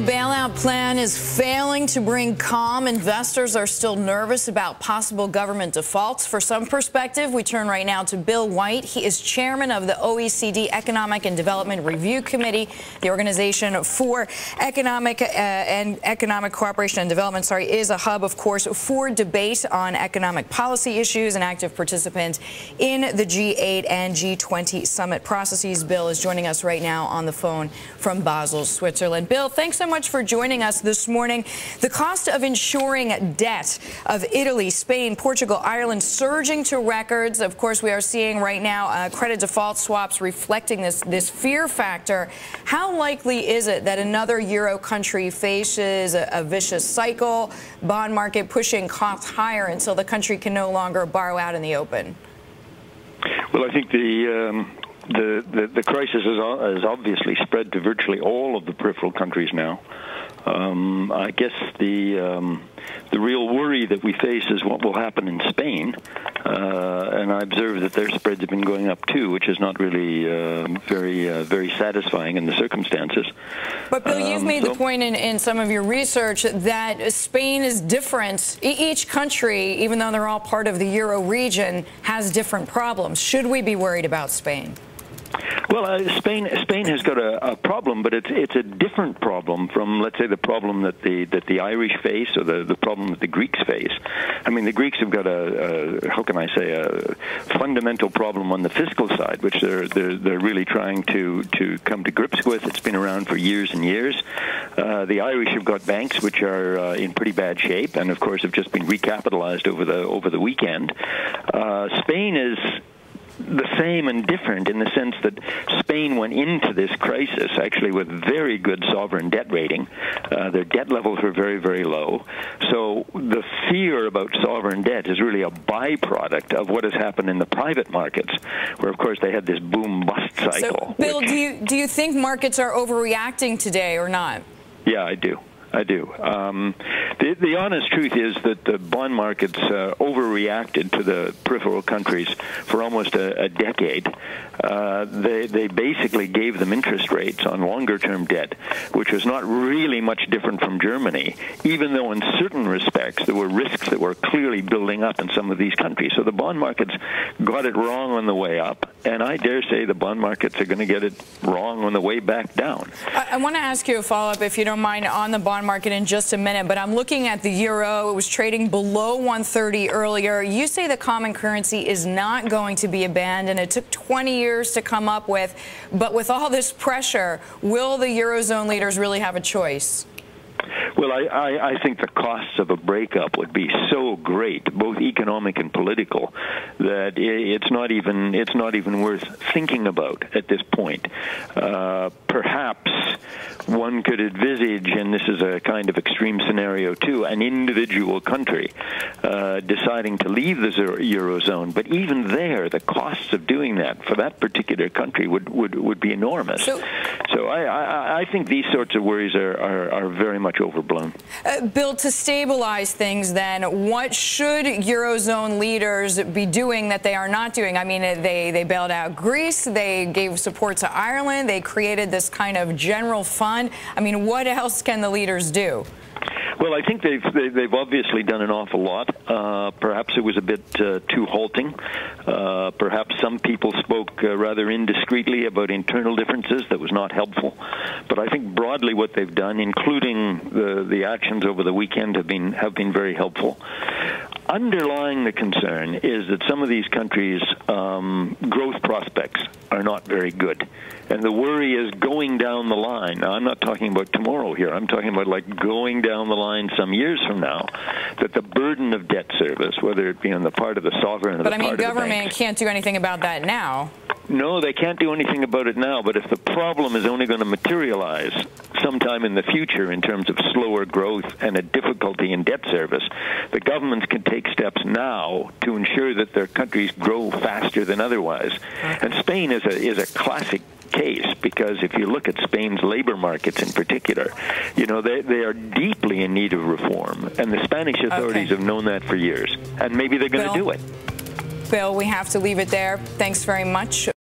bailout plan is failing to bring calm. Investors are still nervous about possible government defaults. For some perspective, we turn right now to Bill White. He is chairman of the OECD Economic and Development Review Committee, the Organization for Economic Cooperation and Development, is a hub, of course, for debate on economic policy issues, an active participant in the G8 and G20 summit processes. Bill is joining us right now on the phone from Basel, Switzerland. Bill, thanks so much for joining us this morning. The cost of insuring debt of Italy, Spain, Portugal, Ireland surging to records. Of course, we are seeing right now credit default swaps reflecting this fear factor. How likely is it that another Euro country faces a vicious cycle, bond market pushing costs higher until the country can no longer borrow out in the open? Well, I think the crisis has obviously spread to virtually all of the peripheral countries now. I guess the real worry that we face is what will happen in Spain, and I observe that their spreads have been going up too, which is not really very satisfying in the circumstances. But Bill, you've made the point in some of your research that Spain is different. Each country, even though they're all part of the Euro region, has different problems. Should we be worried about Spain? Well, Spain has got a problem, but it's a different problem from, let's say, the problem that the Irish face or the problem that the Greeks face. I mean, the Greeks have got a fundamental problem on the fiscal side, which they're really trying to come to grips with. It's been around for years and years. The Irish have got banks which are in pretty bad shape, and of course have just been recapitalized over the weekend. Spain is the same and different in the sense that Spain went into this crisis actually with very good sovereign debt rating. Their debt levels were very, very low. So the fear about sovereign debt is really a byproduct of what has happened in the private markets, where, of course, they had this boom-bust cycle. So, Bill, do you think markets are overreacting today or not? Yeah, I do. The honest truth is that the bond markets overreacted to the peripheral countries for almost a decade. They basically gave them interest rates on longer-term debt, which was not really much different from Germany, even though in certain respects there were risks that were clearly building up in some of these countries. So the bond markets got it wrong on the way up, and I dare say the bond markets are going to get it wrong on the way back down. I want to ask you a follow-up, if you don't mind, on the bond market in just a minute, but I'm looking at the euro. It was trading below 130 earlier. You say the common currency is not going to be abandoned. It took 20 years to come up with, but with all this pressure, will the Eurozone leaders really have a choice? Well, I think the costs of a breakup would be so great, both economic and political, that it's not even worth thinking about at this point. Perhaps one could envisage, and this is a kind of extreme scenario too, an individual country deciding to leave the Eurozone. But even there, the costs of doing that for that particular country would be enormous. So I think these sorts of worries are very much overblown. Bill, to stabilize things then, what should Eurozone leaders be doing that they are not doing? I mean, they bailed out Greece, they gave support to Ireland, they created this kind of general fund. I mean, what else can the leaders do? Well, I think they've obviously done an awful lot. Perhaps it was a bit too halting. Perhaps some people spoke rather indiscreetly about internal differences. That was not helpful. But I think broadly what they've done, including the actions over the weekend, have been very helpful. Underlying the concern is that some of these countries' growth prospects are not very good. And the worry is going down the line. Now, I'm not talking about tomorrow here. I'm talking about like going down the line some years from now, that the burden of debt service, whether it be on the part of the sovereign or the part of the banks. But I mean, government can't do anything about that now. No, they can't do anything about it now, but if the problem is only going to materialize sometime in the future in terms of slower growth and a difficulty in debt service, the governments can take steps now to ensure that their countries grow faster than otherwise. And Spain is a classic case, because if you look at Spain's labor markets in particular, you know, they are deeply in need of reform, and the Spanish authorities have known that for years, and maybe they're going to do it. Bill, we have to leave it there. Thanks very much.